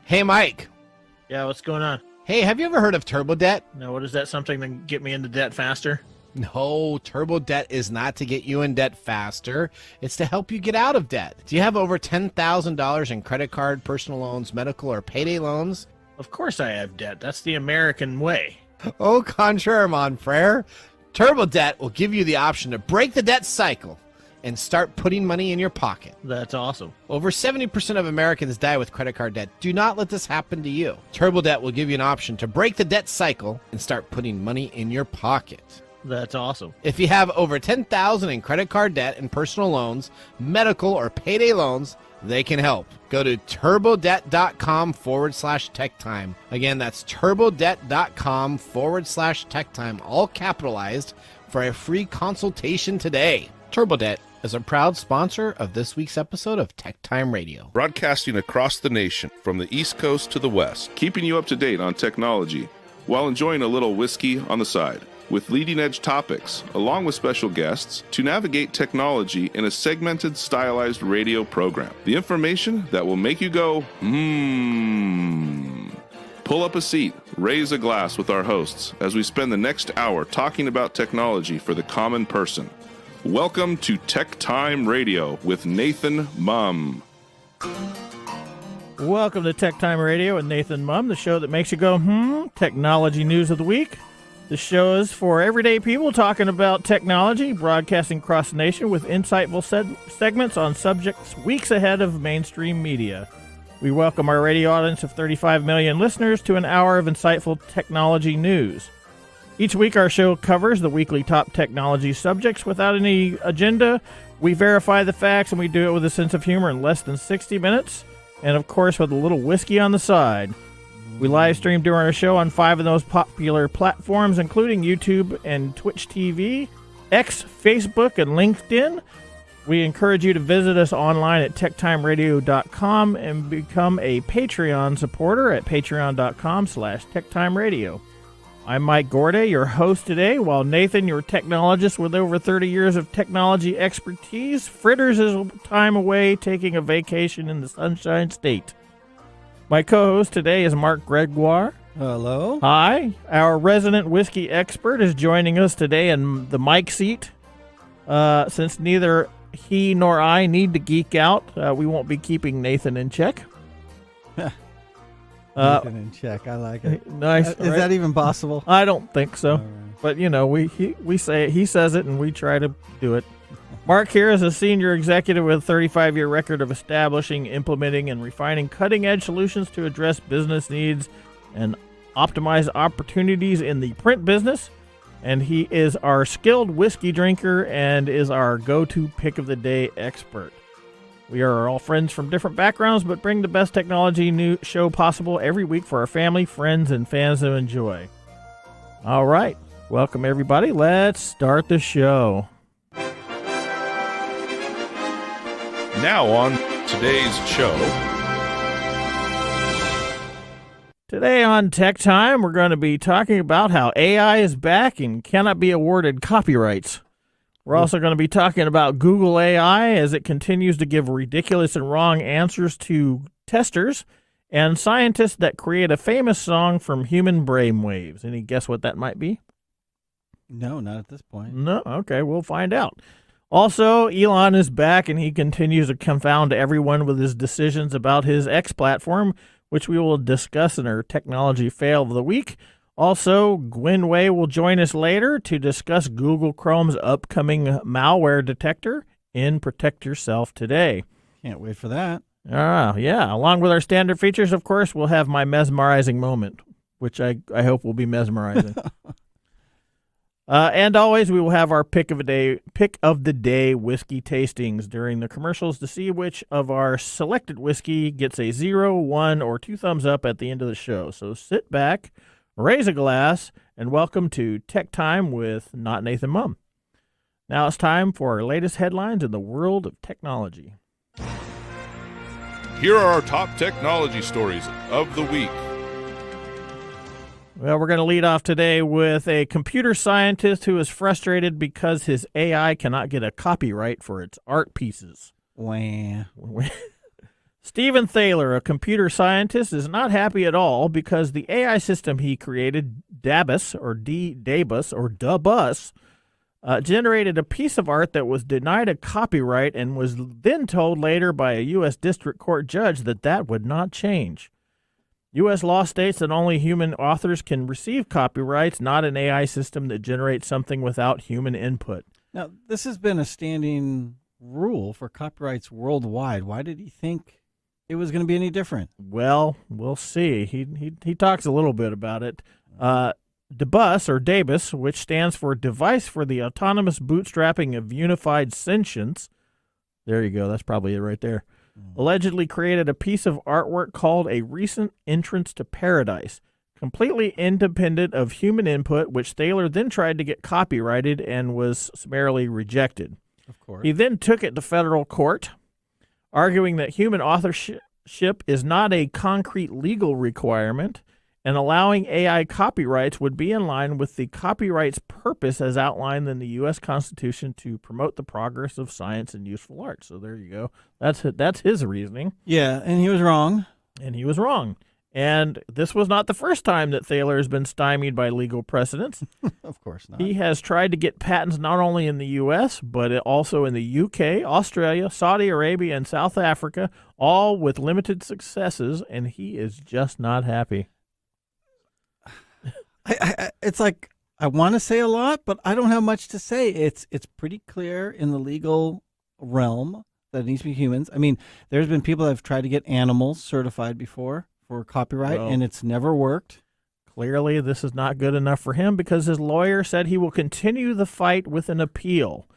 Hey, Mike. Yeah, what's going on? Hey, have you ever heard of turbo debt? No, what is that? Something to get me into debt faster? No, turbo debt is not to get you in debt faster. It's to help you get out of debt. Do you have over $10,000 in credit card, personal loans, medical, or payday loans? Of course I have debt. That's the American way. Au contraire, mon frere. Turbo debt will give you the option to break the debt cycle and start putting money in your pocket. That's awesome. Over 70% of Americans die with credit card debt. Do not let this happen to you. Turbo debt will give you an option to break the debt cycle and start putting money in your pocket. That's awesome. If you have over $10,000 in credit card debt and personal loans, medical or payday loans, they can help. Go to turbodebt.com/techtime. Again, that's turbodebt.com/techtime, all capitalized, for a free consultation today. TurboDebt is a proud sponsor of this week's episode of TechTime Radio. Broadcasting across the nation, from the East Coast to the West, keeping you up to date on technology while enjoying a little whiskey on the side, with leading-edge topics, along with special guests, to navigate technology in a segmented, stylized radio program. The information that will make you go, Pull up a seat, raise a glass with our hosts as we spend the next hour talking about technology for the common person. Welcome to TechTime Radio with Nathan Mumm. Welcome to TechTime Radio with Nathan Mumm, the show that makes you go, technology news of the week. The show is for everyday people talking about technology, broadcasting across the nation with insightful segments on subjects weeks ahead of mainstream media. We welcome our radio audience of 35 million listeners to an hour of insightful technology news. Each week our show covers the weekly top technology subjects without any agenda. We verify the facts and we do it with a sense of humor in less than 60 minutes. And of course with a little whiskey on the side. We live stream during our show on 5 of those popular platforms, including YouTube and Twitch TV, X, Facebook, and LinkedIn. We encourage you to visit us online at techtimeradio.com and become a Patreon supporter at patreon.com/techtimeradio. I'm Mike Gorday, your host today, while Nathan, your technologist with over 30 years of technology expertise, fritters his time away taking a vacation in the Sunshine State. My co-host today is Mark Gregoire. Hello. Hi. Our resident whiskey expert is joining us today in the mic seat. Since neither he nor I need to geek out, we won't be keeping Nathan in check. Nathan in check. I like it. Nice. Is that even possible? I don't think so. Right. But, you know, we say it, he says it, and we try to do it. Mark here is a senior executive with a 35-year record of establishing, implementing, and refining cutting-edge solutions to address business needs and optimize opportunities in the print business. And he is our skilled whiskey drinker and is our go-to pick-of-the-day expert. We are all friends from different backgrounds, but bring the best technology new show possible every week for our family, friends, and fans to enjoy. All right. Welcome, everybody. Let's start the show. Now on today's show. Today on Tech Time, we're going to be talking about how AI is back and cannot be awarded copyrights. We're also going to be talking about Google AI as it continues to give ridiculous and wrong answers to testers, and scientists that create a famous song from human brainwaves. Any guess what that might be? No, not at this point. No? Okay, we'll find out. Also, Elon is back, and he continues to confound everyone with his decisions about his X platform, which we will discuss in our technology fail of the week. Also, Gwen Way will join us later to discuss Google Chrome's upcoming Malware Detector in Protect Yourself Today. Can't wait for that. Yeah. Along with our standard features, of course, we'll have my mesmerizing moment, which I hope will be mesmerizing. And always, we will have our pick of the day whiskey tastings during the commercials to see which of our selected whiskey gets a 0, 1, or 2 thumbs up at the end of the show. So sit back, raise a glass, and welcome to Tech Time with Not Nathan Mumm. Now it's time for our latest headlines in the world of technology. Here are our top technology stories of the week. Well, we're going to lead off today with a computer scientist who is frustrated because his AI cannot get a copyright for its art pieces. Wah. Stephen Thaler, a computer scientist, is not happy at all because the AI system he created, Dabus, generated a piece of art that was denied a copyright and was then told later by a U.S. District Court judge that would not change. U.S. law states that only human authors can receive copyrights, not an AI system that generates something without human input. Now, this has been a standing rule for copyrights worldwide. Why did he think it was going to be any different? Well, we'll see. He talks a little bit about it. Dabus, which stands for Device for the Autonomous Bootstrapping of Unified Sentience. There you go. That's probably it right there. Allegedly created a piece of artwork called A Recent Entrance to Paradise, completely independent of human input, which Thaler then tried to get copyrighted and was summarily rejected. Of course. He then took it to federal court, arguing that human authorship is not a concrete legal requirement, and allowing AI copyrights would be in line with the copyright's purpose as outlined in the U.S. Constitution to promote the progress of science and useful art. So there you go. That's his reasoning. Yeah, and he was wrong. And this was not the first time that Thaler has been stymied by legal precedents. Of course not. He has tried to get patents not only in the U.S., but also in the U.K., Australia, Saudi Arabia, and South Africa, all with limited successes, and he is just not happy. It's like I want to say a lot, but I don't have much to say. It's pretty clear in the legal realm that it needs to be humans. I mean, there's been people that have tried to get animals certified before for copyright, and it's never worked. Clearly, this is not good enough for him because his lawyer said he will continue the fight with an appeal.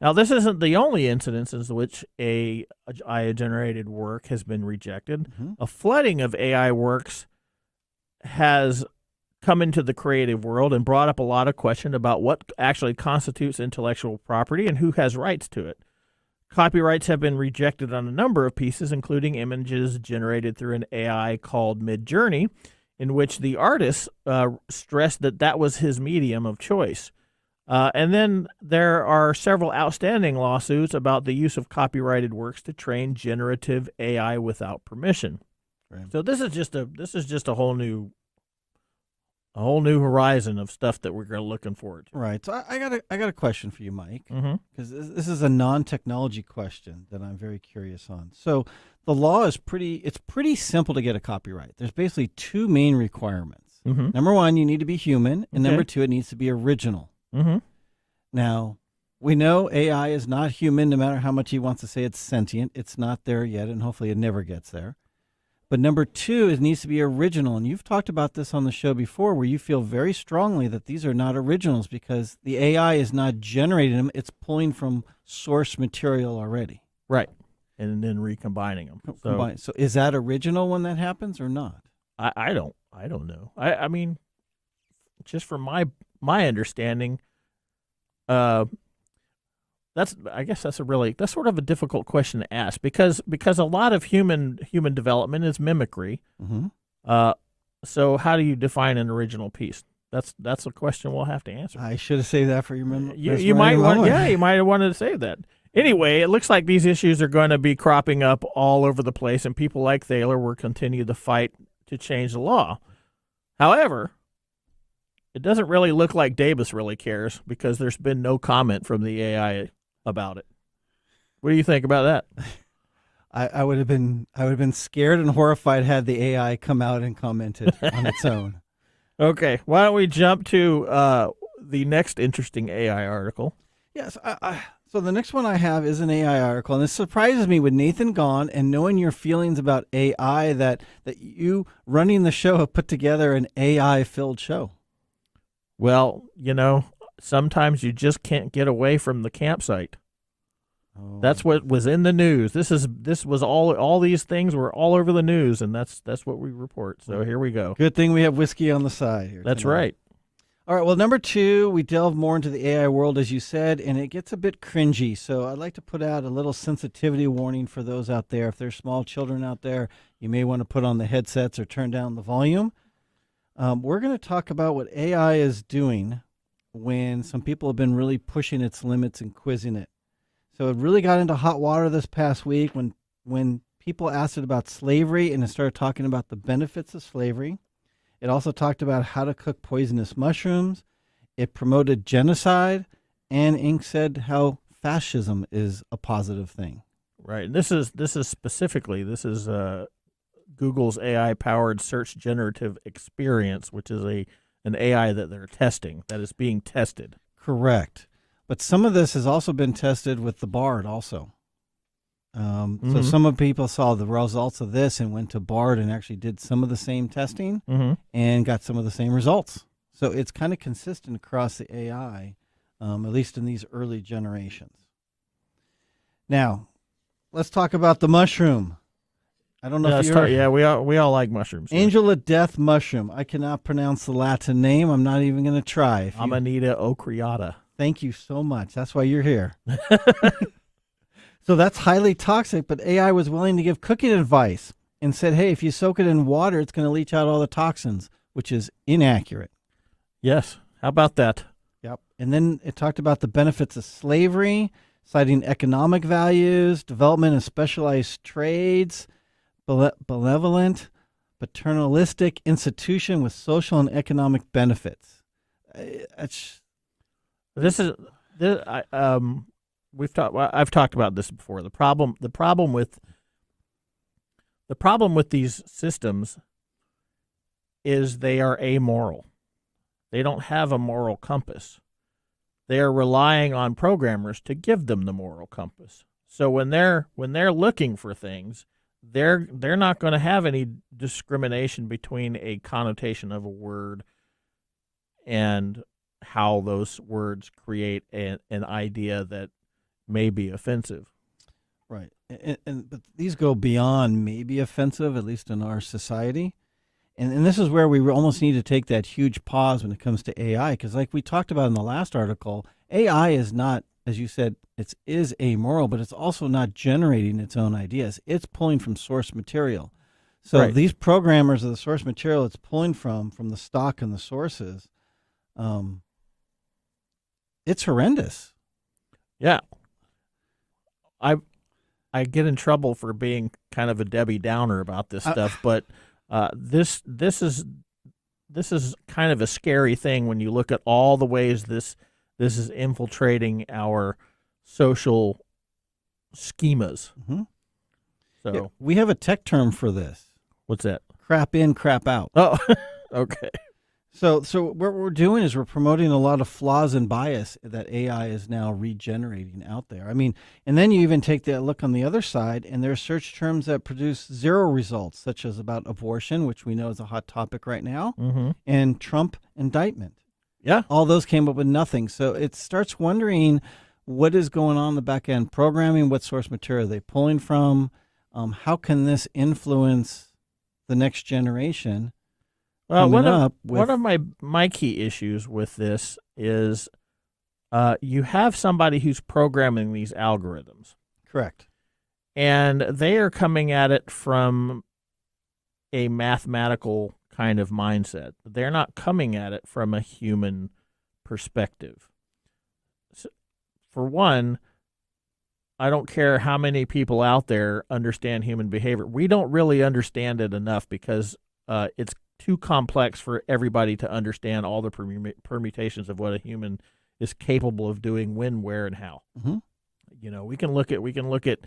Now, this isn't the only instance in which AI-generated work has been rejected. Mm-hmm. A flooding of AI works has come into the creative world and brought up a lot of question about what actually constitutes intellectual property and who has rights to it. Copyrights have been rejected on a number of pieces, including images generated through an AI called Midjourney, in which the artist stressed that was his medium of choice. And then there are several outstanding lawsuits about the use of copyrighted works to train generative AI without permission. Right. So this is just a whole new horizon of stuff that we're looking forward to. Right. So I got a question for you, Mike, Mm-hmm. because this is a non-technology question that I'm very curious on. So the law is pretty simple to get a copyright. There's basically two main requirements. Mm-hmm. Number one, you need to be human, and Okay. number two, it needs to be original. Mm-hmm. Now, we know AI is not human, no matter how much he wants to say it's sentient. It's not there yet, and hopefully it never gets there. But number two, it needs to be original. And you've talked about this on the show before where you feel very strongly that these are not originals because the AI is not generating them. It's pulling from source material already. Right. And then recombining them. So is that original when that happens or not? I don't know. I mean, just from my understanding, that's sort of a difficult question to ask because a lot of human development is mimicry. Mm-hmm. So how do you define an original piece? That's a question we'll have to answer. I should have saved that for your memory. You might have wanted to save that. Anyway, it looks like these issues are going to be cropping up all over the place, and people like Thaler will continue the fight to change the law. However, it doesn't really look like Davis really cares because there's been no comment from the AI about it. What do you think about that? I would have been scared and horrified had the AI come out and commented on its own. Okay, why don't we jump to the next interesting AI article? Yes, so the next one I have is an AI article, and this surprises me with Nathan gone and knowing your feelings about AI that you running the show have put together an AI-filled show. Well, sometimes you just can't get away from the campsite. Oh. That's what was in the news. This was all these things were all over the news, and that's what we report. So here we go. Good thing we have whiskey on the side here. That's tonight. right. All right, well, number two, we delve more into the AI world, as you said, and it gets a bit cringy. So I'd like to put out a little sensitivity warning for those out there. If there's small children out there, you may want to put on the headsets or turn down the volume. We're going to talk about what AI is doing when some people have been really pushing its limits and quizzing it. So it really got into hot water this past week when people asked it about slavery, and it started talking about the benefits of slavery. It also talked about how to cook poisonous mushrooms. It promoted genocide, and Inc. said how fascism is a positive thing. Right. And this is specifically Google's AI-powered search generative experience, which is an AI that they're testing, that is being tested. Correct. But some of this has also been tested with the Bard also. So some of people saw the results of this and went to Bard and actually did some of the same testing and got some of the same results. So it's kind of consistent across the AI, at least in these early generations. Now, let's talk about the mushroom. I don't know if you're... we all like mushrooms. Angel of Death mushroom. I cannot pronounce the Latin name. I'm not even going to try. Amanita ocreata. Thank you so much. That's why you're here. So that's highly toxic, but AI was willing to give cooking advice and said, hey, if you soak it in water, it's going to leach out all the toxins, which is inaccurate. Yes. How about that? Yep. And then it talked about the benefits of slavery, citing economic values, development of specialized trades, benevolent, paternalistic institution with social and economic benefits. I've talked about this before. The problem with these systems is they are amoral. They don't have a moral compass. They are relying on programmers to give them the moral compass. So when they're looking for things, they're not going to have any discrimination between a connotation of a word and how those words create an idea that may be offensive. Right. But these go beyond maybe offensive, at least in our society. And this is where we almost need to take that huge pause when it comes to AI, because like we talked about in the last article, AI is not, as you said, it is amoral, but it's also not generating its own ideas. It's pulling from source material. So right. These programmers of the source material it's pulling from the stock and the sources, it's horrendous. Yeah. I get in trouble for being kind of a Debbie Downer about this stuff, but this is kind of a scary thing when you look at all the ways this is infiltrating our social schemas. Mm-hmm. So yeah, we have a tech term for this. What's that? Crap in, crap out. Oh, okay. So what we're doing is we're promoting a lot of flaws and bias that AI is now regenerating out there. I mean, and then you even take that look on the other side, and there are search terms that produce zero results, such as about abortion, which we know is a hot topic right now, and Trump indictment. Yeah. All those came up with nothing. So it starts wondering what is going on in the back end programming, what source material are they pulling from, how can this influence the next generation? One of my key issues with this is you have somebody who's programming these algorithms. Correct. And they are coming at it from a mathematical kind of mindset. They're not coming at it from a human perspective. So, for one, I don't care how many people out there understand human behavior. We don't really understand it enough because it's too complex for everybody to understand all the permutations of what a human is capable of doing, when, where, and how. Mm-hmm. You know, we can look at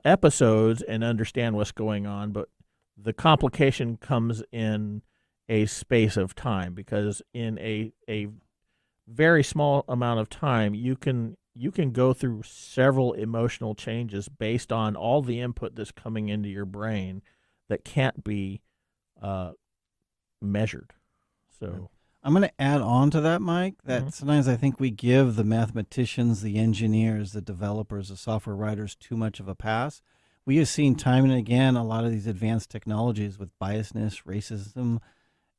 episodes and understand what's going on, but the complication comes in a space of time, because in a very small amount of time, you can go through several emotional changes based on all the input that's coming into your brain that can't be measured. So I'm going to add on to that, Mike, that sometimes I think we give the mathematicians, the engineers, the developers, the software writers too much of a pass. We have seen time and again a lot of these advanced technologies with biasness, racism,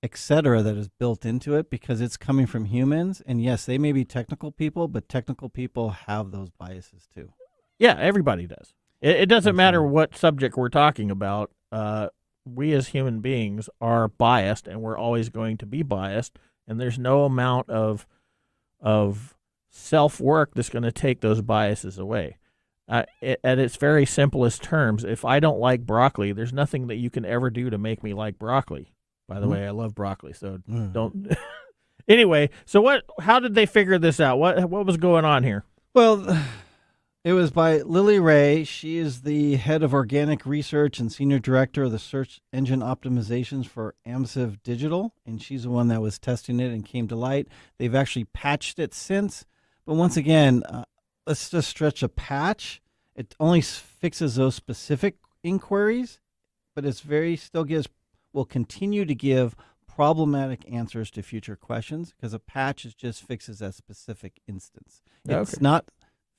etc., that is built into it because it's coming from humans. And yes, they may be technical people, but technical people have those biases too. Yeah, everybody does. It doesn't matter what subject we're talking about. We as human beings are biased, and we're always going to be biased. And there's no amount of self-work that's going to take those biases away. At its very simplest terms, if I don't like broccoli, there's nothing that you can ever do to make me like broccoli. By the way, I love broccoli, so don't. Anyway, so how did they figure this out? What was going on here? Well, it was by Lily Ray. She is the head of organic research and senior director of the search engine optimizations for Amsiv Digital, and she's the one that was testing it and came to light. They've actually patched it since, but once again, let's just stretch a patch. It only fixes those specific inquiries, but will continue to give problematic answers to future questions because a patch just fixes that specific instance. It's not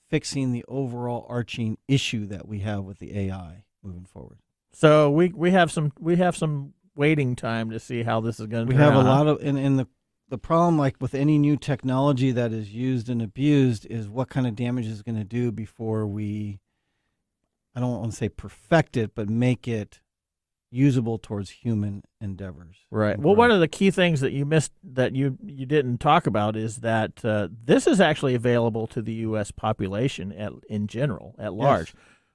fixing the overall arching issue that we have with the AI moving forward. So we have some waiting time to see how this is going to turn out. We have a lot of in the problem, like with any new technology that is used and abused, is what kind of damage is going to do before we, I don't want to say perfect it, but make it usable towards human endeavors. Right. Well, one of the key things that you missed that you didn't talk about is that this is actually available to the U.S. population in general, at large.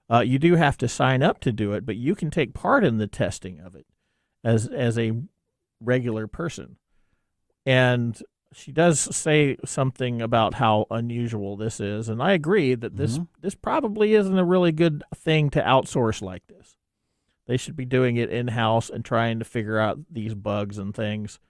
Yes. You do have to sign up to do it, but you can take part in the testing of it as a regular person. And she does say something about how unusual this is, and I agree that this probably isn't a really good thing to outsource like this. They should be doing it in-house and trying to figure out these bugs and things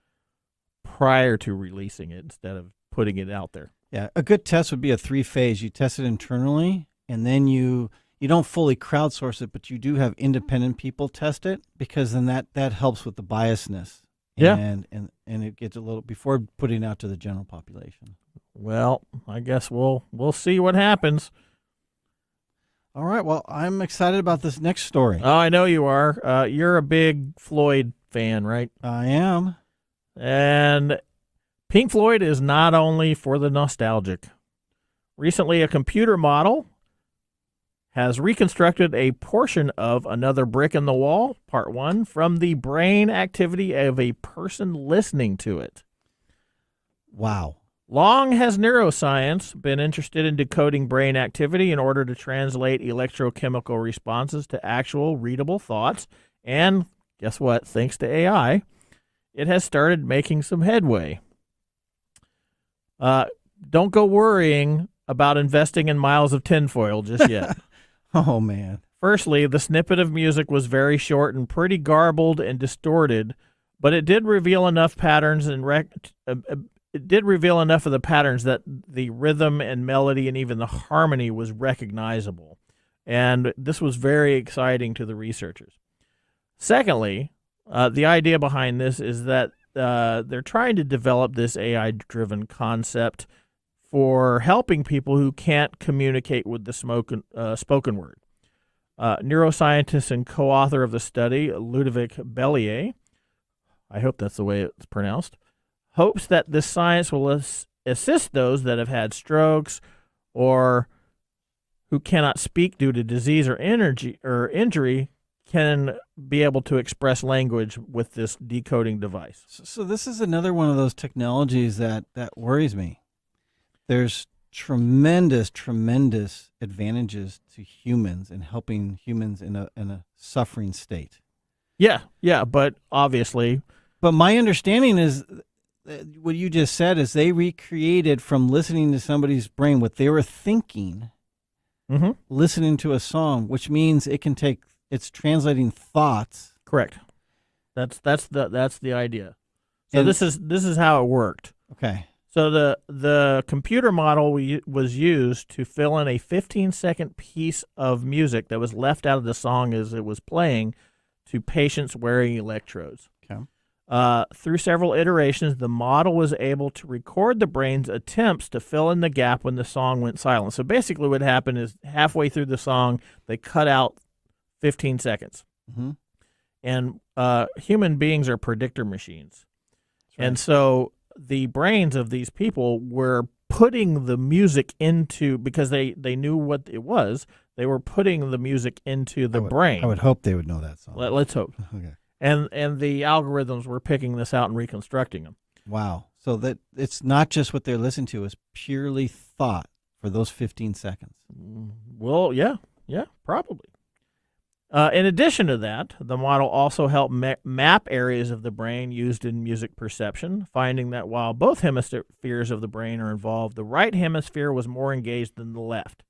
prior to releasing it instead of putting it out there. Yeah, a good test would be a 3-phase. You test it internally, and then you don't fully crowdsource it, but you do have independent people test it, because then that helps with the biasness. Yeah. And it gets a little before putting it out to the general population. Well, I guess we'll see what happens. All right. Well, I'm excited about this next story. Oh, I know you are. You're a big Floyd fan, right? I am. And Pink Floyd is not only for the nostalgic. Recently, a computer model has reconstructed a portion of Another Brick in the Wall, Part 1, from the brain activity of a person listening to it. Wow. Long has neuroscience been interested in decoding brain activity in order to translate electrochemical responses to actual readable thoughts. And guess what? Thanks to AI, it has started making some headway. Don't go worrying about investing in miles of tinfoil just yet. Oh, man. Firstly, the snippet of music was very short and pretty garbled and distorted, but it did reveal enough patterns and it did reveal enough of the patterns that the rhythm and melody and even the harmony was recognizable. And this was very exciting to the researchers. Secondly, the idea behind this is that they're trying to develop this AI-driven concept for helping people who can't communicate with the spoken word. Neuroscientist and co-author of the study, Ludovic Bellier, I hope that's the way it's pronounced, hopes that this science will assist those that have had strokes or who cannot speak due to disease or injury can be able to express language with this decoding device. So this is another one of those technologies that worries me. There's tremendous advantages to humans in helping humans in a suffering state. Yeah, but obviously. But my understanding is what you just said is they recreated from listening to somebody's brain what they were thinking, listening to a song, which means it's translating thoughts. Correct. That's the idea. So this is how it worked. Okay. So the computer model was used to fill in a 15-second piece of music that was left out of the song as it was playing to patients wearing electrodes. Okay. Through several iterations, the model was able to record the brain's attempts to fill in the gap when the song went silent. So basically what happened is halfway through the song, they cut out 15 seconds. Mm-hmm. And human beings are predictor machines. Right. And so the brains of these people were putting the music into, because they knew what it was, they were putting the music into the brain. I would hope they would know that song. Let's hope. Okay. And the algorithms were picking this out and reconstructing them. Wow. So that it's not just what they're listening to, it's purely thought for those 15 seconds. Well, yeah, probably. In addition to that, the model also helped map areas of the brain used in music perception, finding that while both hemispheres of the brain are involved, the right hemisphere was more engaged than the left.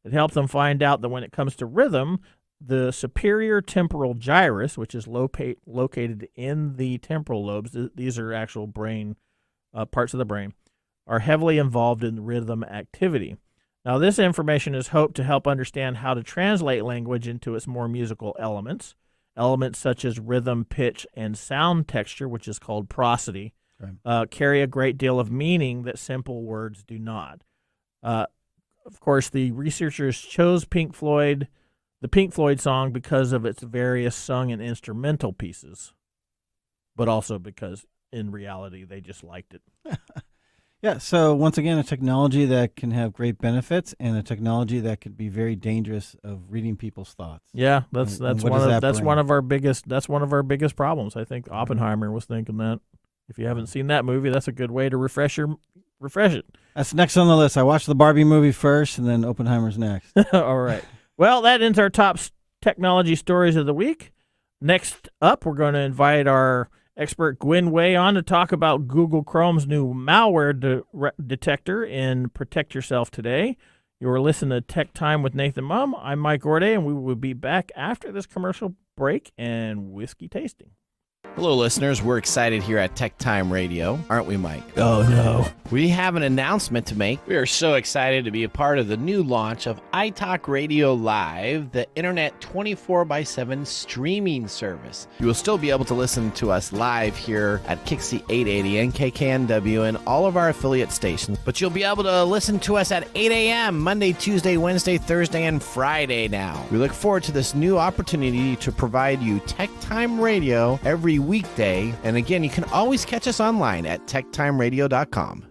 It helped them find out that when it comes to rhythm, the superior temporal gyrus, which is located in the temporal lobes, these are actual brain parts of the brain, are heavily involved in rhythm activity. Now, this information is hoped to help understand how to translate language into its more musical elements. Elements such as rhythm, pitch, and sound texture, which is called prosody, carry a great deal of meaning that simple words do not. Of course, the researchers chose the Pink Floyd song because of its various sung and instrumental pieces, but also because, in reality, they just liked it. Yeah, so once again, a technology that can have great benefits and a technology that could be very dangerous of reading people's thoughts. Yeah, that's one of our biggest problems. I think Oppenheimer was thinking that. If you haven't seen that movie, that's a good way to refresh it. That's next on the list. I watched the Barbie movie first, and then Oppenheimer's next. All right. Well, that ends our top technology stories of the week. Next up, we're going to invite our expert Gwen Way on to talk about Google Chrome's new malware detector in Protect Yourself Today. You're listening to Tech Time with Nathan Mumm. I'm Mike Gorday, and we will be back after this commercial break and whiskey tasting. Hello, listeners. We're excited here at TechTime Radio, aren't we, Mike? Oh, no. We have an announcement to make. We are so excited to be a part of the new launch of iTalk Radio Live, the internet 24/7 streaming service. You will still be able to listen to us live here at Kixie 880 and KKNW and all of our affiliate stations, but you'll be able to listen to us at 8 a.m. Monday, Tuesday, Wednesday, Thursday, and Friday now. We look forward to this new opportunity to provide you TechTime Radio every weekday. And again, you can always catch us online at techtimeradio.com.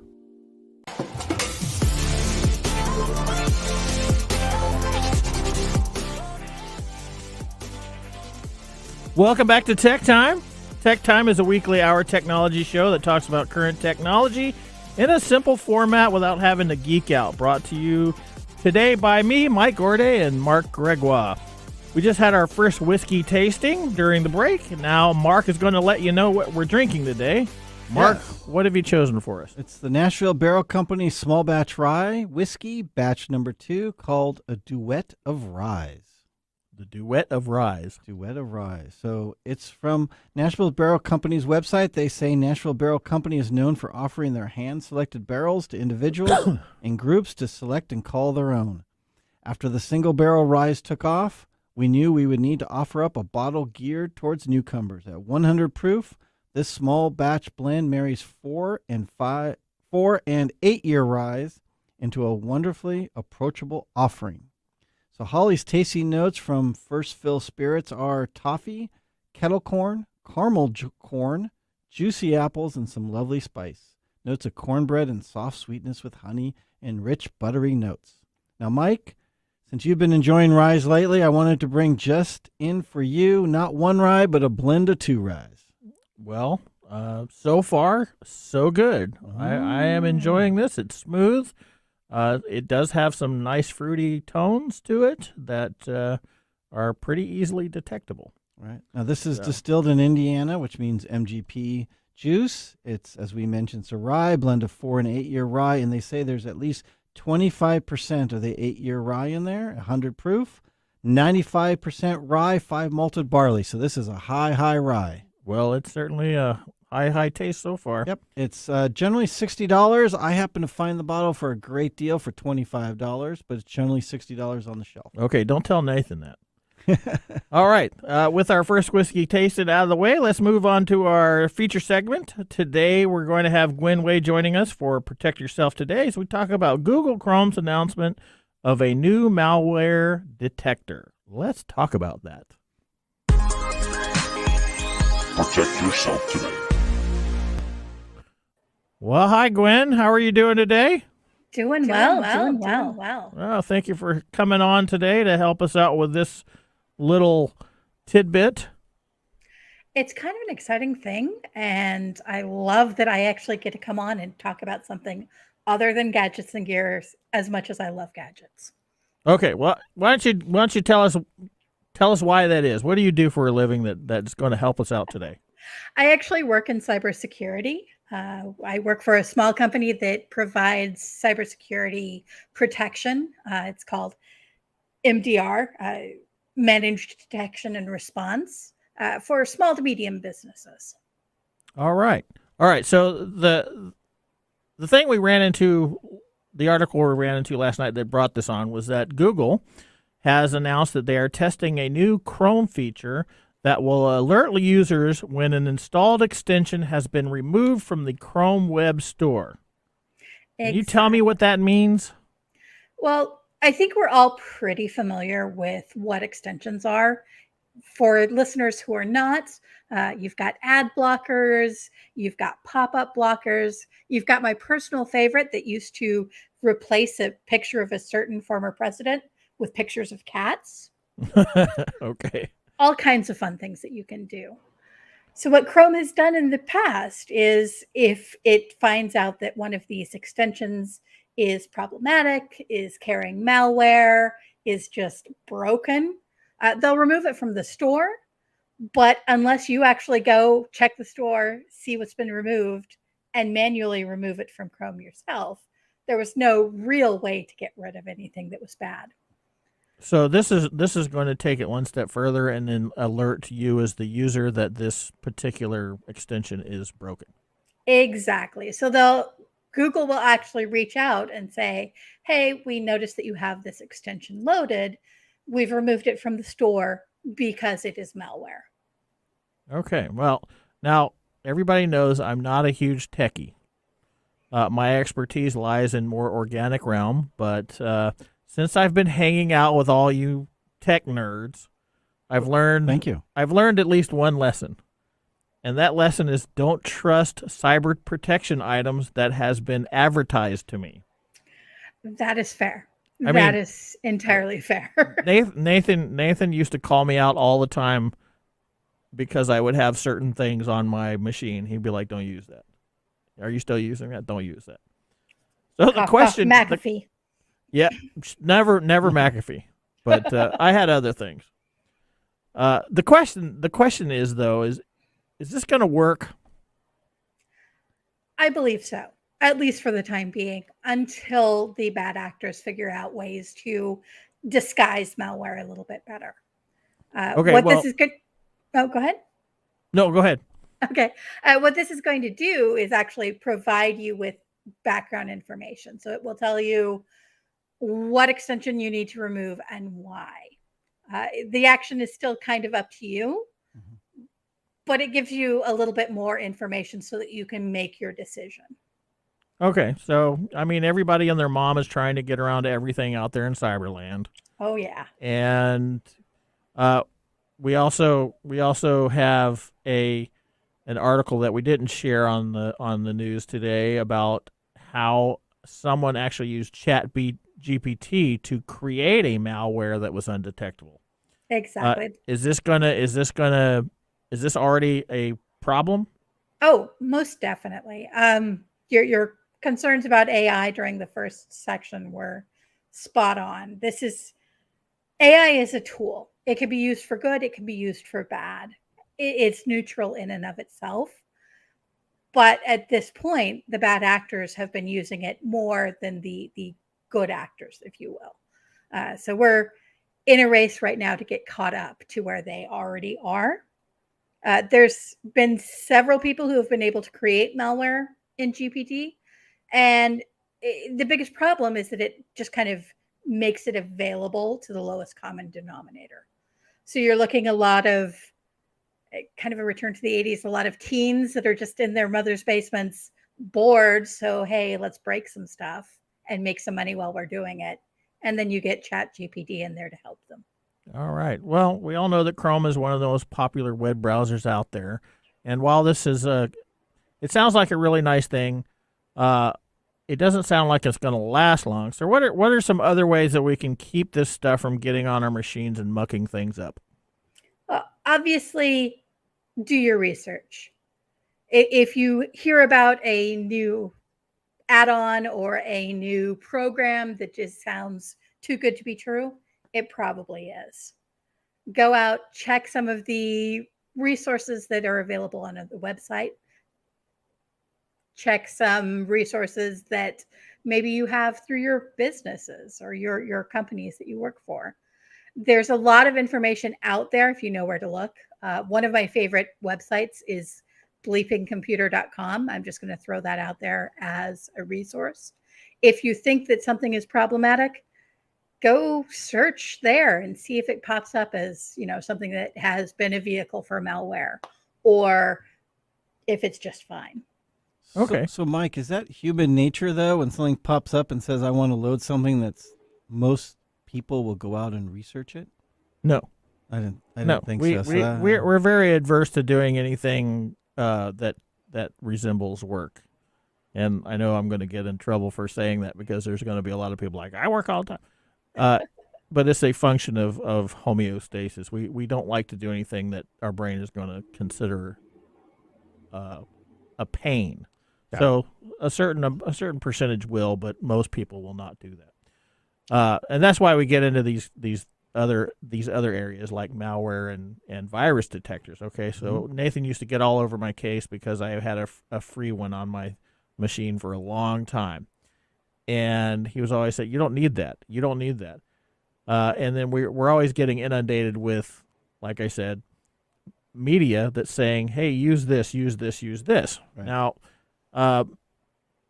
Welcome back to Tech Time. Tech Time is a weekly hour technology show that talks about current technology in a simple format without having to geek out. Brought to you today by me, Mike Gorday, and Mark Gregoire. We just had our first whiskey tasting during the break. Now Mark is going to let you know what we're drinking today. Mark, What have you chosen for us? It's the Nashville Barrel Company Small Batch Rye Whiskey, batch number 2, called a Duet of Ryes. The Duet of Ryes. Duet of Ryes. So it's from Nashville Barrel Company's website. They say Nashville Barrel Company is known for offering their hand-selected barrels to individuals and groups to select and call their own. After the single barrel ryes took off, we knew we would need to offer up a bottle geared towards newcomers. At 100 proof, this small batch blend marries 4 and 8-year ryes into a wonderfully approachable offering. So Holly's tasty notes from First Fill Spirits are toffee, kettle corn, caramel corn, juicy apples, and some lovely spice. Notes of cornbread and soft sweetness with honey and rich buttery notes. Now, Mike, since you've been enjoying ryes lately, I wanted to bring just in for you, not one rye, but a blend of 2 ryes. Well, so far, so good. I am enjoying this. It's smooth. It does have some nice fruity tones to it that are pretty easily detectable. Right. Now, this is distilled in Indiana, which means MGP juice. It's, as we mentioned, it's a rye, blend of 4 and 8-year rye, and they say there's at least 25% of the 8-year rye in there, 100 proof, 95% rye, 5 malted barley. So this is a high rye. Well, it's certainly a high taste so far. Yep. It's generally $60. I happen to find the bottle for a great deal for $25, but it's generally $60 on the shelf. Okay, don't tell Nathan that. All right. With our first whiskey tasted out of the way, let's move on to our feature segment. Today, we're going to have Gwen Way joining us for Protect Yourself Today as we talk about Google Chrome's announcement of a new malware detector. Let's talk about that. Protect yourself today. Well, hi, Gwen. How are you doing today? Doing well. Well, thank you for coming on today to help us out with this little tidbit. It's kind of an exciting thing, and I love that I actually get to come on and talk about something other than gadgets and gears as much as I love gadgets. Okay, well, why don't you tell us why that is? What do you do for a living that's going to help us out today? I actually work in cybersecurity. I work for a small company that provides cybersecurity protection. It's called MDR, Managed Detection and Response, for small to medium businesses. All right. So the thing we ran into, the article we ran into last night that brought this on was that Google has announced that they are testing a new Chrome feature that will alert users when an installed extension has been removed from the Chrome Web Store. Can you tell me what that means? Well, I think we're all pretty familiar with what extensions are. For listeners who are not, you've got ad blockers, you've got pop-up blockers, you've got my personal favorite that used to replace a picture of a certain former president with pictures of cats. Okay. All kinds of fun things that you can do. So what Chrome has done in the past is if it finds out that one of these extensions is problematic, is carrying malware, is just broken, they'll remove it from the store. But unless you actually go check the store, see what's been removed, and manually remove it from Chrome yourself, there was no real way to get rid of anything that was bad. So this is going to take it one step further and then alert you as the user that this particular extension is broken. Exactly. So Google will actually reach out and say, hey, we noticed that you have this extension loaded. We've removed it from the store because it is malware. Okay. Well, now everybody knows I'm not a huge techie. My expertise lies in more organic realm, but since I've been hanging out with all you tech nerds, I've learned. Thank you. I've learned at least one lesson, and that lesson is don't trust cyber protection items that has been advertised to me. That is fair. I that mean, is entirely fair. Nathan used to call me out all the time because I would have certain things on my machine. He'd be like, "Don't use that. Are you still using that? Don't use that." So the question, McAfee. Yeah, never McAfee, but I had other things. The question is though, is this going to work? I believe so, at least for the time being, until the bad actors figure out ways to disguise malware a little bit better. Okay, this is good. Oh, go ahead. No, go ahead. Okay. What this is going to do is actually provide you with background information. So it will tell you what extension you need to remove and why. The action is still kind of up to you, but it gives you a little bit more information so that you can make your decision. Okay, so I mean, everybody and their mom is trying to get around to everything out there in Cyberland. Oh yeah, and we also have an article that we didn't share on the news today about how someone actually used GPT to create a malware that was undetectable. Exactly. Is this already a problem? Oh, most definitely. Your concerns about AI during the first section were spot on. AI is a tool. It can be used for good. It can be used for bad. It's neutral in and of itself. But at this point, the bad actors have been using it more than the good actors, if you will. So we're in a race right now to get caught up to where they already are. There's been several people who have been able to create malware in GPT. And the biggest problem is that it just kind of makes it available to the lowest common denominator. So you're looking a lot of kind of a return to the 80s, a lot of teens that are just in their mother's basements bored. So, hey, let's break some stuff and make some money while we're doing it. And then you get Chat GPT in there to help them. All right. Well, we all know that Chrome is one of the most popular web browsers out there. And while this is it sounds like a really nice thing, it doesn't sound like it's going to last long. So what are some other ways that we can keep this stuff from getting on our machines and mucking things up? Well, obviously, do your research. If you hear about a new add-on or a new program that just sounds too good to be true, it probably is. Go out, check some of the resources that are available on the website. Check some resources that maybe you have through your businesses or your companies that you work for. There's a lot of information out there if you know where to look. One of my favorite websites is bleepingcomputer.com. I'm just going to throw that out there as a resource. If you think that something is problematic, go search there and see if it pops up as, something that has been a vehicle for malware, or if it's just fine. Okay. So Mike, is that human nature though? When something pops up and says, I want to load something, that's most people will go out and research it? No. I didn't think so. We're very adverse to doing anything that resembles work. And I know I'm going to get in trouble for saying that because there's going to be a lot of people like, I work all the time. But it's a function of homeostasis. We don't like to do anything that our brain is going to consider a pain. Yeah. So a certain percentage will, but most people will not do that. And that's why we get into these other areas like malware and virus detectors. Okay, so Nathan used to get all over my case because I had a free one on my machine for a long time, and he was always saying, "You don't need that. You don't need that." And then we're always getting inundated with, like I said, media that's saying, "Hey, use this, use this, use this." Right. Now,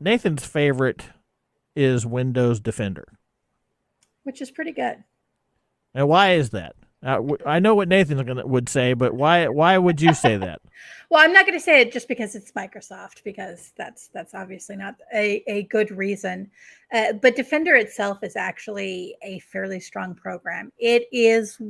Nathan's favorite is Windows Defender, which is pretty good. And why is that? I know what Nathan would say, but why would you say that? Well, I'm not going to say it just because it's Microsoft, because that's obviously not a good reason. But Defender itself is actually a fairly strong program. It is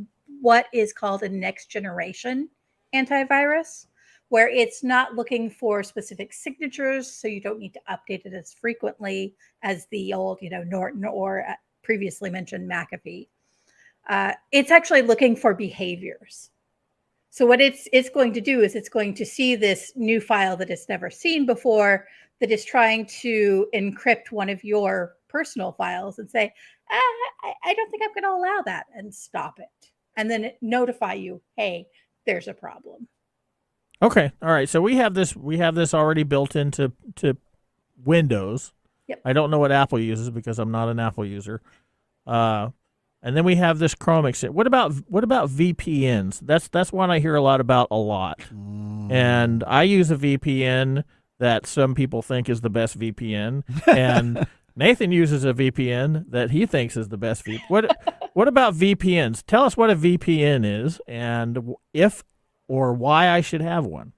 what is called a next generation antivirus, where it's not looking for specific signatures, so you don't need to update it as frequently as the old, Norton or previously mentioned McAfee. It's actually looking for behaviors. So what it's going to do is it's going to see this new file that it's never seen before that is trying to encrypt one of your personal files and say, I don't think I'm going to allow that, and stop it. And then notify you, hey, there's a problem. Okay. All right. So we have this already built into Windows. Yep. I don't know what Apple uses because I'm not an Apple user. And then we have this Chrome extension. What about VPNs? That's one I hear a lot about a lot. And I use a VPN that some people think is the best VPN, and Nathan uses a VPN that he thinks is the best VPN. What about VPNs? Tell us what a VPN is and if or why I should have one.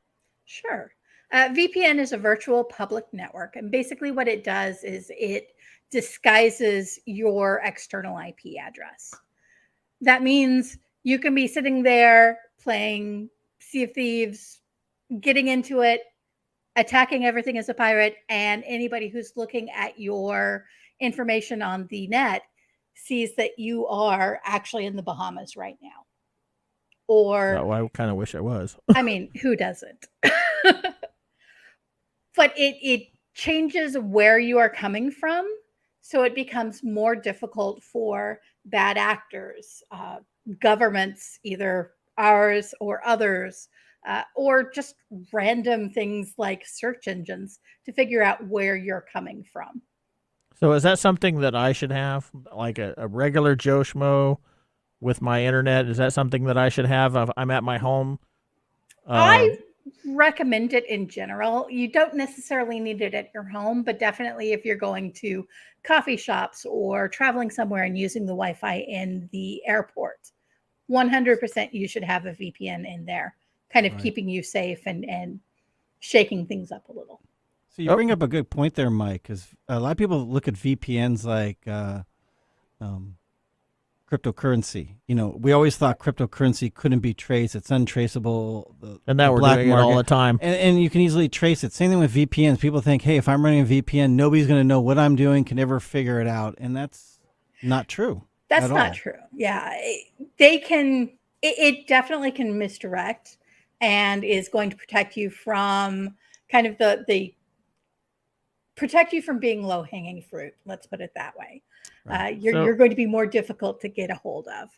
Sure. VPN is a virtual public network, and basically what it does is it disguises your external IP address. That means you can be sitting there playing Sea of Thieves, getting into it, attacking everything as a pirate, and anybody who's looking at your information on the net sees that you are actually in the Bahamas right now. Or I kind of wish I was. I mean, who doesn't? But it changes where you are coming from. So it becomes more difficult for bad actors, governments, either ours or others, or just random things like search engines to figure out where you're coming from. So is that something that I should have, like a regular Joe Schmo with my internet? Is that something that I should have? I'm at my home. I recommend it in general. You don't necessarily need it at your home, but definitely if you're going to coffee shops or traveling somewhere and using the Wi-Fi in the airport, 100% you should have a VPN in there, kind of keeping you safe and shaking things up a little. So you bring up a good point there, Mike, because a lot of people look at VPNs like cryptocurrency. We always thought cryptocurrency couldn't be traced. It's untraceable. And now we're doing it all the time. And you can easily trace it. Same thing with VPNs. People think, hey, if I'm running a VPN, nobody's going to know what I'm doing, can never figure it out. And that's not true. That's not true. Yeah. It definitely can misdirect and is going to protect you from kind of the protect you from being low-hanging fruit. Let's put it that way. Right. You're going to be more difficult to get a hold of.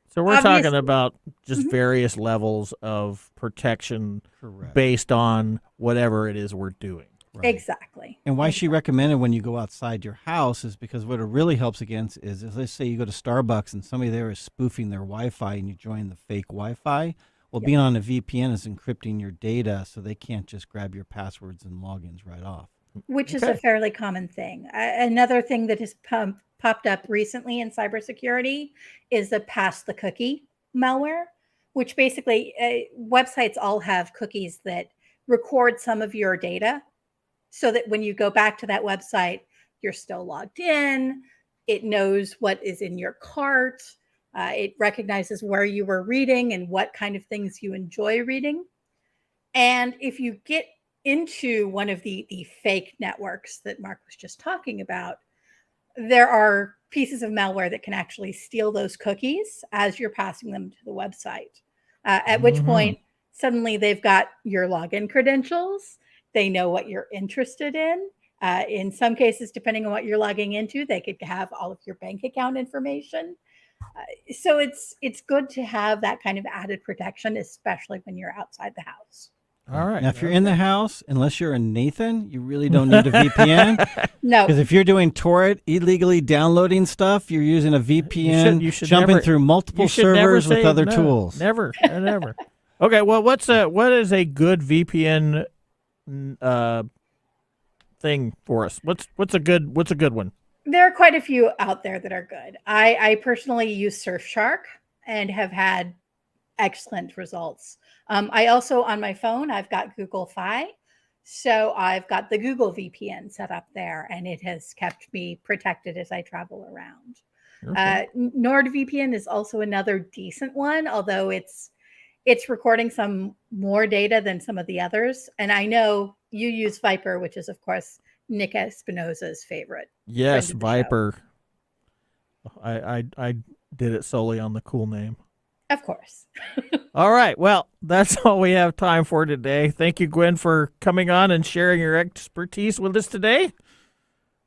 So we're Obviously- talking about just various levels of protection Correct. based on whatever it is we're doing. Right. Exactly. And why she recommended when you go outside your house is because what it really helps against is if, let's say you go to Starbucks and somebody there is spoofing their Wi-Fi and you join the fake Wi-Fi. Well, being on a VPN is encrypting your data so they can't just grab your passwords and logins right off. Which is a fairly common thing. Another thing that has popped up recently in cybersecurity is the pass the cookie malware, which basically websites all have cookies that record some of your data so that when you go back to that website, you're still logged in. It knows what is in your cart. It recognizes where you were reading and what kind of things you enjoy reading. And if you get into one of the fake networks that Mark was just talking about, there are pieces of malware that can actually steal those cookies as you're passing them to the website, at which point suddenly they've got your login credentials. They know what you're interested in. In some cases, depending on what you're logging into, they could have all of your bank account information. So it's good to have that kind of added protection, especially when you're outside the house. All right. Now, if you're in the house, unless you're a Nathan, you really don't need a VPN. No. Because if you're doing torrent, illegally downloading stuff, you're using a VPN, you should jumping never- through multiple servers with other tools. Never. Okay, well, what is a good VPN thing for us? What's a good one? There are quite a few out there that are good. I personally use Surfshark and have had excellent results. I also, on my phone, I've got Google Fi. So I've got the Google VPN set up there, and it has kept me protected as I travel around. Okay. NordVPN is also another decent one, although it's recording some more data than some of the others. And I know you use Viper, which is, of course, Nick Espinosa's favorite. Yes, friend of the Viper. I did it solely on the cool name. Of course. All right. Well, that's all we have time for today. Thank you, Gwen, for coming on and sharing your expertise with us today.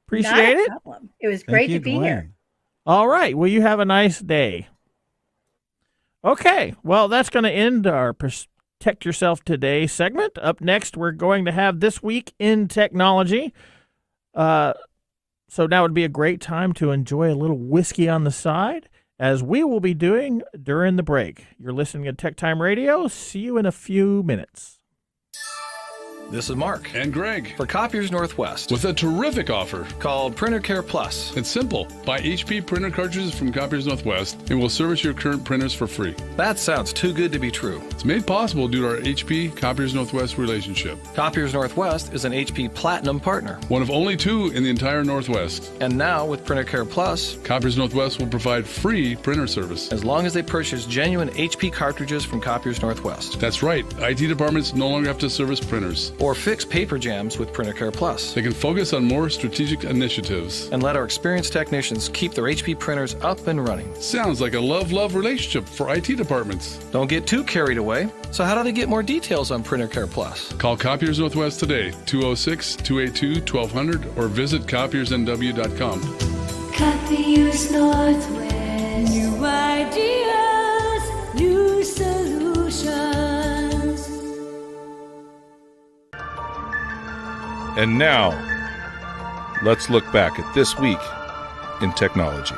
Appreciate Not a it. problem. It was great to be here. All right. Well, you have a nice day. Okay. Well, that's going to end our Protect Yourself Today segment. Up next, we're going to have This Week in Technology. So now would be a great time to enjoy a little whiskey on the side, as we will be doing during the break. You're listening to TechTime Radio. See you in a few minutes. This is Mark. And Greg. For Copiers Northwest. With a terrific offer called Printer Care Plus. It's simple. Buy HP printer cartridges from Copiers Northwest and we'll service your current printers for free. That sounds too good to be true. It's made possible due to our HP Copiers Northwest relationship. Copiers Northwest is an HP Platinum partner. One of only 2 in the entire Northwest. And now with Printer Care Plus, Copiers Northwest will provide free printer service. As long as they purchase genuine HP cartridges from Copiers Northwest. That's right. IT departments no longer have to service printers. Or fix paper jams with Printer Care Plus. They can focus on more strategic initiatives. And let our experienced technicians keep their HP printers up and running. Sounds like a love-love relationship for IT departments. Don't get too carried away. So how do they get more details on Printer Care Plus? Call Copiers Northwest today, 206-282-1200, or visit copiersnw.com. Copiers Northwest. New ideas, new solutions. And now, let's look back at this week in technology.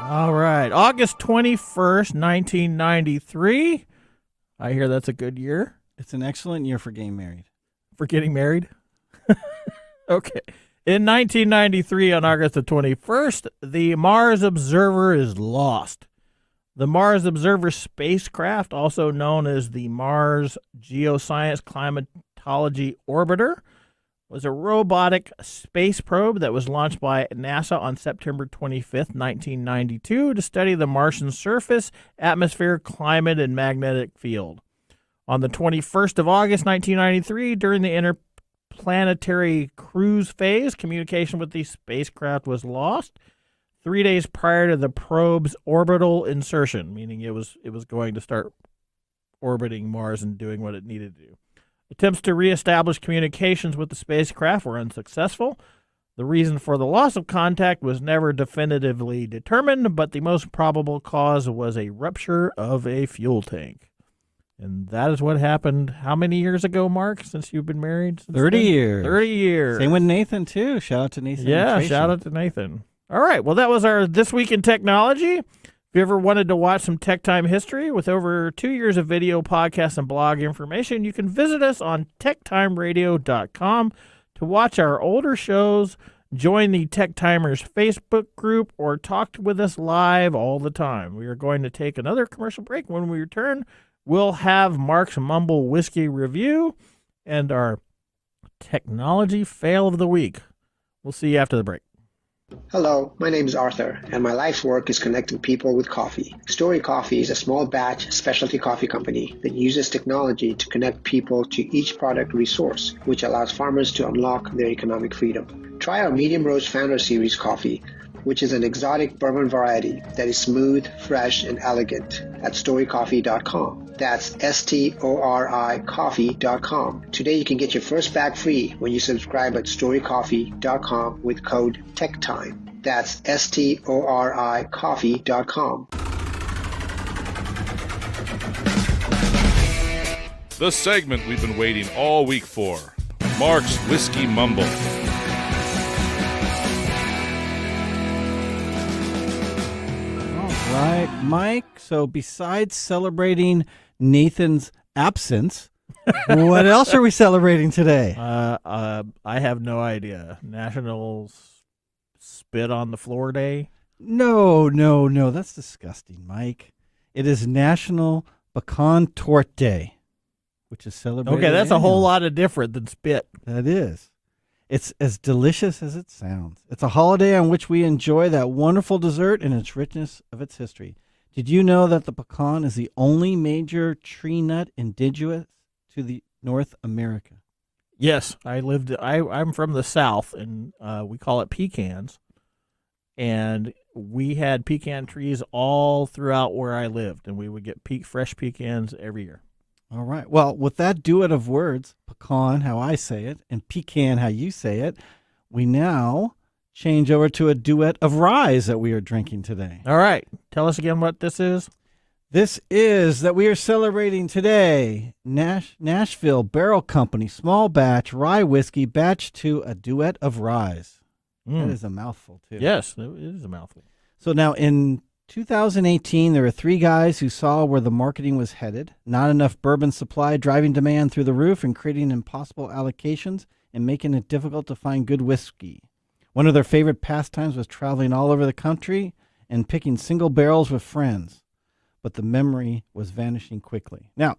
All right. August 21st, 1993. I hear that's a good year. It's an excellent year for getting married. For getting married? Okay. In 1993, on August the 21st, the Mars Observer is lost. The Mars Observer spacecraft, also known as the Mars Geoscience Climatology Orbiter, was a robotic space probe that was launched by NASA on September 25th, 1992, to study the Martian surface, atmosphere, climate, and magnetic field. On the 21st of August, 1993, during the interplanetary cruise phase, communication with the spacecraft was lost 3 days prior to the probe's orbital insertion, meaning it was going to start orbiting Mars and doing what it needed to do. Attempts to reestablish communications with the spacecraft were unsuccessful. The reason for the loss of contact was never definitively determined, but the most probable cause was a rupture of a fuel tank. And that is what happened how many years ago, Mark, since you've been married? 30 years. 30 years. Same with Nathan, too. Shout out to Nathan. Yeah, shout out to Nathan. All right, well, that was our This Week in Technology. If you ever wanted to watch some Tech Time history with over 2 years of video, podcast, and blog information, you can visit us on TechTimeRadio.com to watch our older shows, join the Tech Timers Facebook group, or talk with us live all the time. We are going to take another commercial break. When we return, we'll have Mark's Mumble Whiskey review and our technology fail of the week. We'll see you after the break. Hello, my name is Arthur, and my life's work is connecting people with coffee. Story Coffee is a small batch specialty coffee company that uses technology to connect people to each product resource, which allows farmers to unlock their economic freedom. Try our Medium Roast Founder Series coffee, which is an exotic bourbon variety that is smooth, fresh, and elegant at storycoffee.com. That's STORI coffee.com. Today you can get your first bag free when you subscribe at storycoffee.com with code TechTime. That's STORI coffee.com. The segment we've been waiting all week for. Mark's Whiskey Mumble. All right, Mike. So besides celebrating Nathan's absence, what else are we celebrating today? I have no idea. National Spit on the Floor Day? No. That's disgusting, Mike. It is National Pecan Torte Day, which is celebrated. Okay, that's a whole lot of different than spit. That is. It's as delicious as it sounds. It's a holiday on which we enjoy that wonderful dessert and its richness of its history. Did you know that the pecan is the only major tree nut indigenous to the North America? Yes, I'm from the South, and we call it pecans. And we had pecan trees all throughout where I lived, and we would get fresh pecans every year. All right. Well, with that duet of words, pecan, how I say it, and pecan, how you say it, we now change over to a duet of rye that we are drinking today. All right. Tell us again what this is. This is that we are celebrating today Nashville Barrel Company Small Batch Rye Whiskey Batch 2, a duet of rye. That is a mouthful, too. Yes, it is a mouthful. So now in 2018, there were 3 guys who saw where the marketing was headed. Not enough bourbon supply, driving demand through the roof and creating impossible allocations and making it difficult to find good whiskey. One of their favorite pastimes was traveling all over the country and picking single barrels with friends. But the memory was vanishing quickly. Now,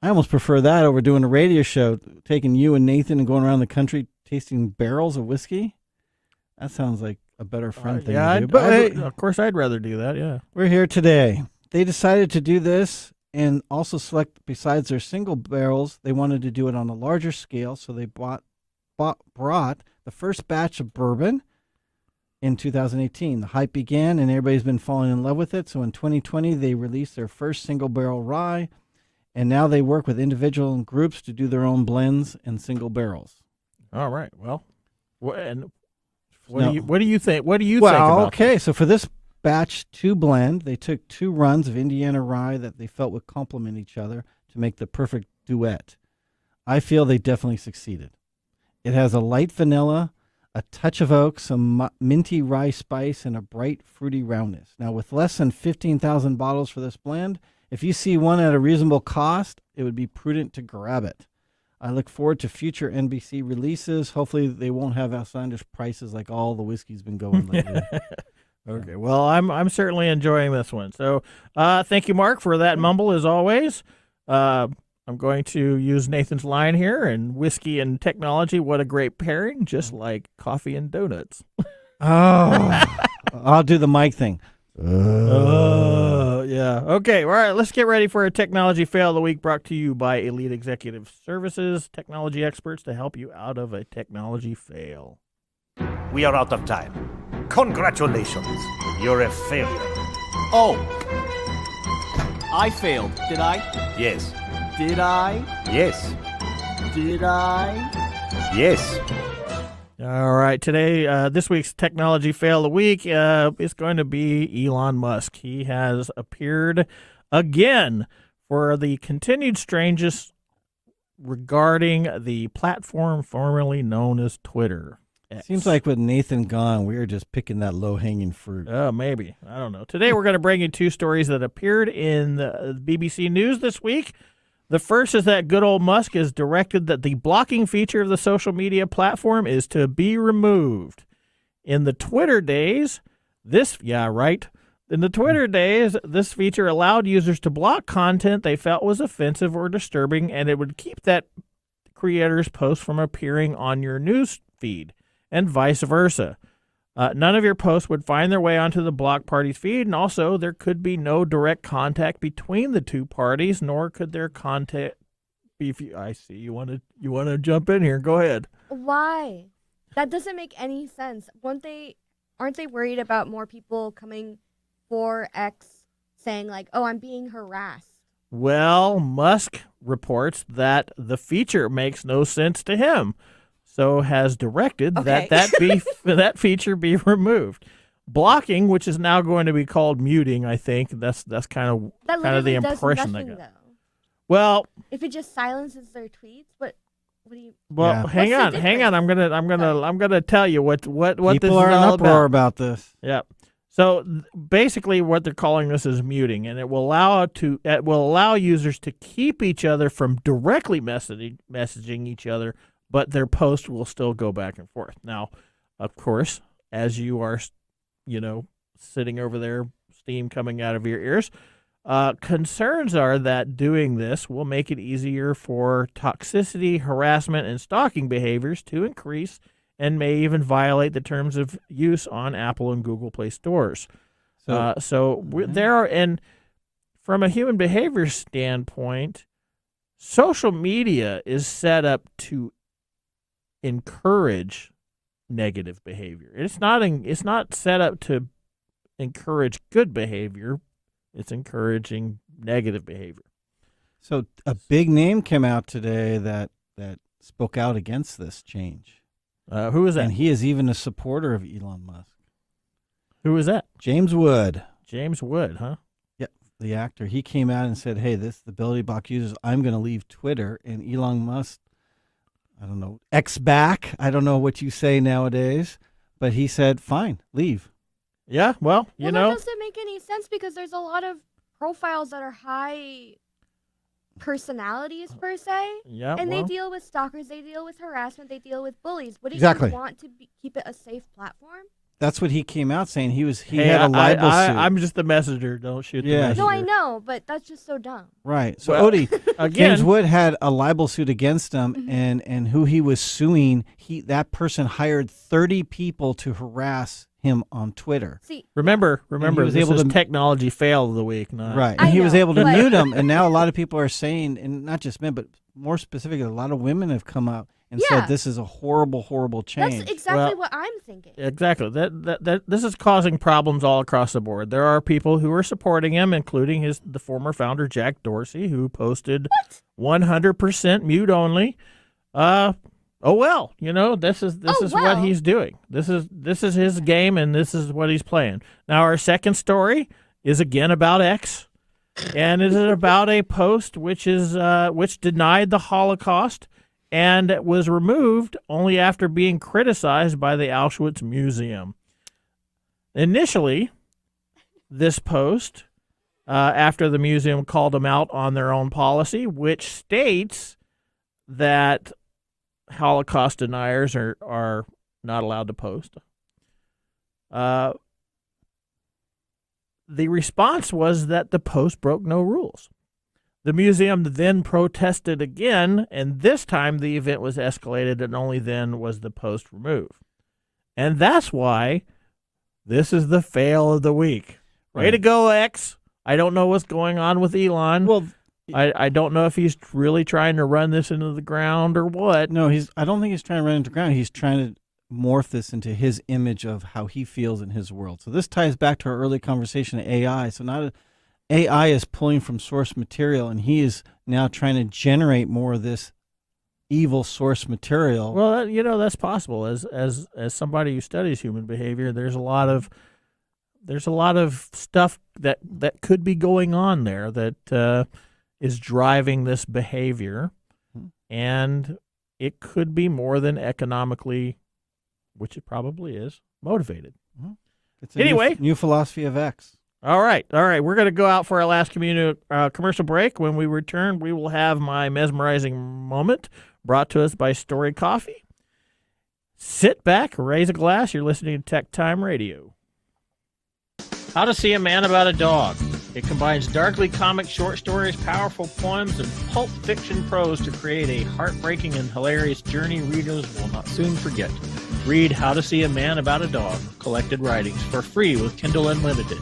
I almost prefer that over doing a radio show, taking you and Nathan and going around the country tasting barrels of whiskey. That sounds like a better friend thing to do. But of course, I'd rather do that, yeah. We're here today. They decided to do this and also select, besides their single barrels, they wanted to do it on a larger scale, so they brought the first batch of bourbon in 2018. The hype began, and everybody's been falling in love with it. So in 2020, they released their first single barrel rye, and now they work with individual and groups to do their own blends and single barrels. All right. Well, what do you think? What do you think about okay, this? So for this batch 2 blend, they took 2 runs of Indiana rye that they felt would complement each other to make the perfect duet. I feel they definitely succeeded. It has a light vanilla, a touch of oak, some minty rye spice, and a bright fruity roundness. Now, with less than 15,000 bottles for this blend, if you see one at a reasonable cost, it would be prudent to grab it. I look forward to future NBC releases. Hopefully, they won't have outlandish prices like all the whiskey's been going lately. Okay, well, I'm certainly enjoying this one. So, thank you, Mark, for that mumble as always. I'm going to use Nathan's line here, and whiskey and technology, what a great pairing, just like coffee and donuts. I'll do the mic thing. Yeah. Okay, all right, let's get ready for a technology fail of the week brought to you by Elite Executive Services, technology experts to help you out of a technology fail. We are out of time. Congratulations, you're a failure. Oh, I failed, did I? Yes. Did I? Yes. Did I? Yes. All right, today, this week's technology fail of the week is going to be Elon Musk. He has appeared again for the continued strangest regarding the platform formerly known as Twitter. X. Seems like with Nathan gone, we are just picking that low-hanging fruit. Maybe. I don't know. Today we're going to bring you two stories that appeared in the BBC News this week. The first is that good old Musk has directed that the blocking feature of the social media platform is to be removed. In the Twitter days, this feature allowed users to block content they felt was offensive or disturbing, and it would keep that creator's post from appearing on your news feed, and vice versa. None of your posts would find their way onto the blocked party's feed, and also there could be no direct contact between the two parties, nor could their contact be. I see you want to jump in here. Go ahead. Why? That doesn't make any sense. Aren't they worried about more people coming for X saying like, "Oh, I'm being harassed"? Well, Musk reports that the feature makes no sense to him, so has directed that feature be removed. Blocking, which is now going to be called muting, I think that's kind of the impression they got. Though. Well, if it just silences their tweets, what do you? Well, hang on. I'm gonna tell you what People this is are in all uproar about this. Yeah. So basically, what they're calling this is muting, and it will allow users to keep each other from directly messaging each other, but their post will still go back and forth. Now, of course, as you are, sitting over there, steam coming out of your ears, concerns are that doing this will make it easier for toxicity, harassment, and stalking behaviors to increase and may even violate the terms of use on Apple and Google Play stores. And from a human behavior standpoint, social media is set up to encourage negative behavior. It's not set up to encourage good behavior. It's encouraging negative behavior. So a big name came out today that spoke out against this change. Who is that? And he is even a supporter of Elon Musk. Who is that? James Wood. James Wood, huh? Yep, the actor. He came out and said, "Hey, the ability block users. I'm going to leave Twitter." And Elon Musk, I don't know, X back. I don't know what you say nowadays, but he said, "Fine, leave." Yeah, well, that doesn't make any sense because there's a lot of profiles that are high personalities per se, and they deal with stalkers, they deal with harassment, they deal with bullies. Wouldn't you want to keep it a safe platform? That's what he came out saying. He had a libel suit. I'm just the messenger. Don't shoot the messenger. No, I know, but that's just so dumb. Right. So Odie, James Wood had a libel suit against him, and who he was suing, that person hired 30 people to harass him on Twitter. See, remember, this is technology fail of the week, right? And he was able to mute him, and now a lot of people are saying, and not just men, but more specifically, a lot of women have come out and said this is a horrible, horrible change. That's exactly what I'm thinking. Exactly. That this is causing problems all across the board. There are people who are supporting him, including the former founder Jack Dorsey, who posted 100% mute only. Oh well, this is what he's doing. This is his game, and this is what he's playing. Now, our second story is again about X, and it is about a post which denied the Holocaust and was removed only after being criticized by the Auschwitz Museum. Initially, this post, after the museum called them out on their own policy, which states that Holocaust deniers are not allowed to post. The response was that the post broke no rules. The museum then protested again, and this time the event was escalated, and only then was the post removed. And that's why this is the fail of the week. Way to go, X. I don't know what's going on with Elon. Well, I don't know if he's really trying to run this into the ground or what. No, I don't think he's trying to run into the ground. He's trying to morph this into his image of how he feels in his world. So this ties back to our early conversation of AI. So AI is pulling from source material, and he is now trying to generate more of this evil source material. Well, that's possible. As somebody who studies human behavior, there's a lot of stuff that could be going on there that is driving this behavior, and it could be more than economically, which it probably is, motivated. It's a new philosophy of X. All right. We're going to go out for our last commercial break. When we return, we will have my mesmerizing moment brought to us by Story Coffee. Sit back, raise a glass. You're listening to TechTime Radio. How to See a Man About a Dog. It combines darkly comic short stories, powerful poems, and pulp fiction prose to create a heartbreaking and hilarious journey readers will not soon forget. Read How to See a Man About a Dog, Collected Writings, for free with Kindle Unlimited.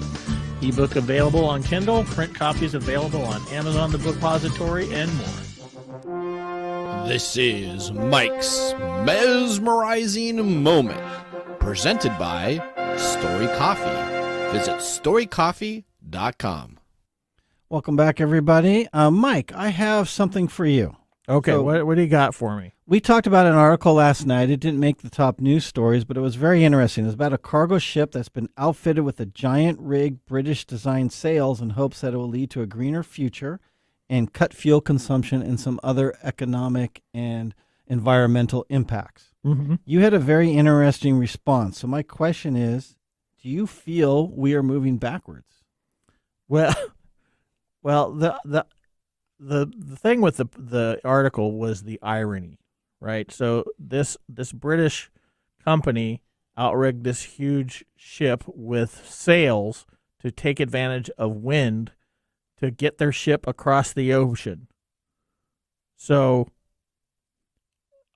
Ebook available on Kindle, print copies available on Amazon The Bookpository, and more. This is Mike's Mesmerizing Moment, presented by Story Coffee. Visit storycoffee.com. Welcome back, everybody. Mike, I have something for you. Okay, so, what do you got for me? We talked about an article last night. It didn't make the top news stories, but it was very interesting. It was about a cargo ship that's been outfitted with a giant rig British-designed sails in hopes that it will lead to a greener future and cut fuel consumption and some other economic and environmental impacts. Mm-hmm. You had a very interesting response. So my question is, do you feel we are moving backwards? Well, the thing with the article was the irony, right? So this British company outrigged this huge ship with sails to take advantage of wind to get their ship across the ocean. So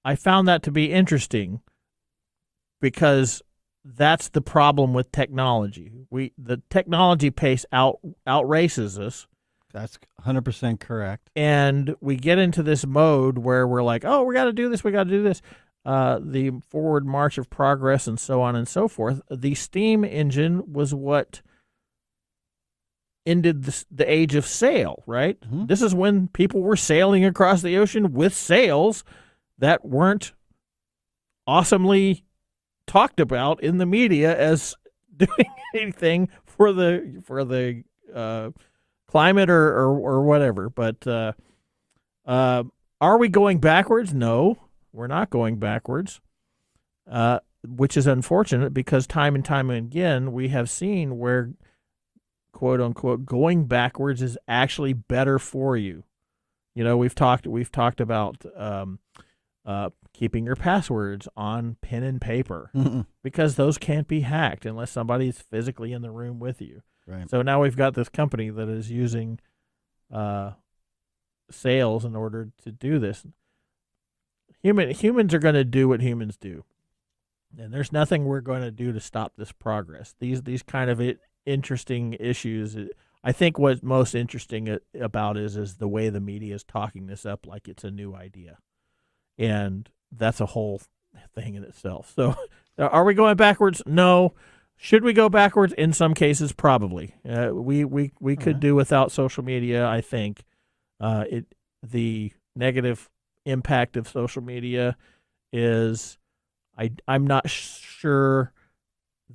I found that to be interesting because that's the problem with technology. The technology pace outraces us. That's 100% correct. And we get into this mode where we're like, oh, we got to do this, the forward march of progress and so on and so forth. The steam engine was what ended the age of sail, right? Mm-hmm. This is when people were sailing across the ocean with sails that weren't awesomely talked about in the media as doing anything for the climate or whatever. But are we going backwards? No, we're not going backwards, which is unfortunate because time and time again we have seen where, quote unquote, going backwards is actually better for you. You know, we've talked about keeping your passwords on pen and paper because those can't be hacked unless somebody's physically in the room with you. Right. So now we've got this company that is using sails in order to do this. Humans are going to do what humans do, and there's nothing we're going to do to stop this progress. These kind of interesting issues. I think what's most interesting about is the way the media is talking this up like it's a new idea, and that's a whole thing in itself. So, are we going backwards? No. Should we go backwards? In some cases, probably. We could do without social media. I think the negative impact of social media is I'm not sure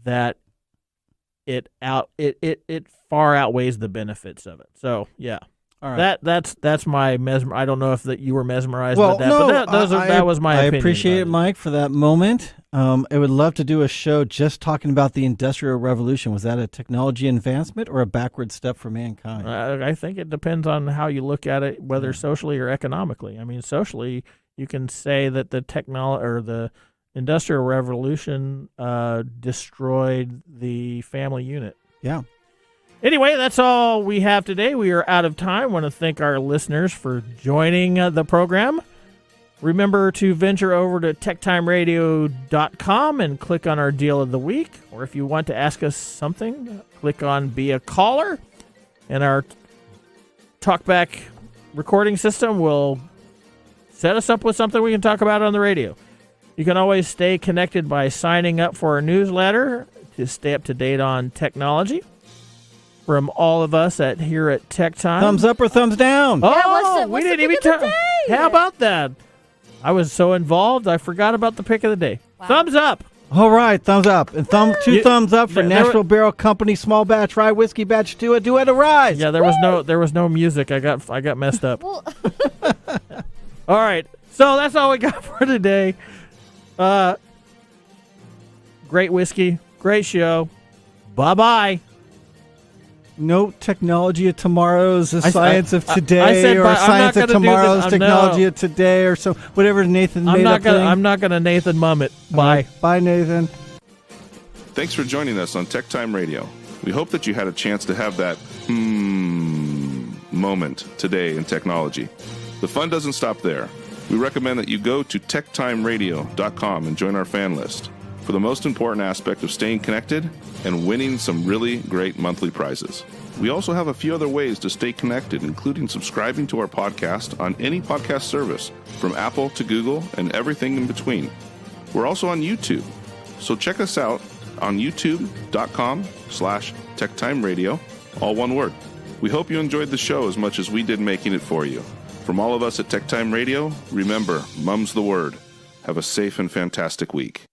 that it far outweighs the benefits of it. So yeah. All right. That's my I don't know if you were mesmerized by that, but that was my opinion. I appreciate it, Mike, for that moment. I would love to do a show just talking about the Industrial Revolution. Was that a technology advancement or a backward step for mankind? I think it depends on how you look at it, whether socially or economically. I mean, socially, you can say that the Industrial Revolution destroyed the family unit. Yeah. Anyway, that's all we have today. We are out of time. I want to thank our listeners for joining the program. Remember to venture over to techtimeradio.com and click on our deal of the week. Or if you want to ask us something, click on Be a Caller. And our TalkBack recording system will set us up with something we can talk about on the radio. You can always stay connected by signing up for our newsletter to stay up to date on technology. From all of us here at Tech Time. Thumbs up or thumbs down? Oh, we didn't even talk. How about that? I was so involved, I forgot about the pick of the day. Wow. Thumbs up. All right, thumbs up. And two thumbs up for Nashville Barrel Company Small Batch Rye Whiskey Batch 2 at Duet of Rise. Yeah, there was no music. I got messed up. All right. So that's all we got for today. Great whiskey, great show. Bye-bye. No technology of tomorrow is the science of today, or science of tomorrow's technology of today, or so whatever Nathan made up. I'm not gonna Nathan Mumm it. Bye. Bye, Nathan. Thanks for joining us on TechTime Radio. We hope that you had a chance to have that moment today in technology. The fun doesn't stop there. We recommend that you go to techtimeradio.com and join our fan list for the most important aspect of staying connected and winning some really great monthly prizes. We also have a few other ways to stay connected, including subscribing to our podcast on any podcast service, from Apple to Google and everything in between. We're also on YouTube, so check us out on youtube.com/techtimeradio, all one word. We hope you enjoyed the show as much as we did making it for you. From all of us at TechTime Radio, remember, Mumm's the word. Have a safe and fantastic week.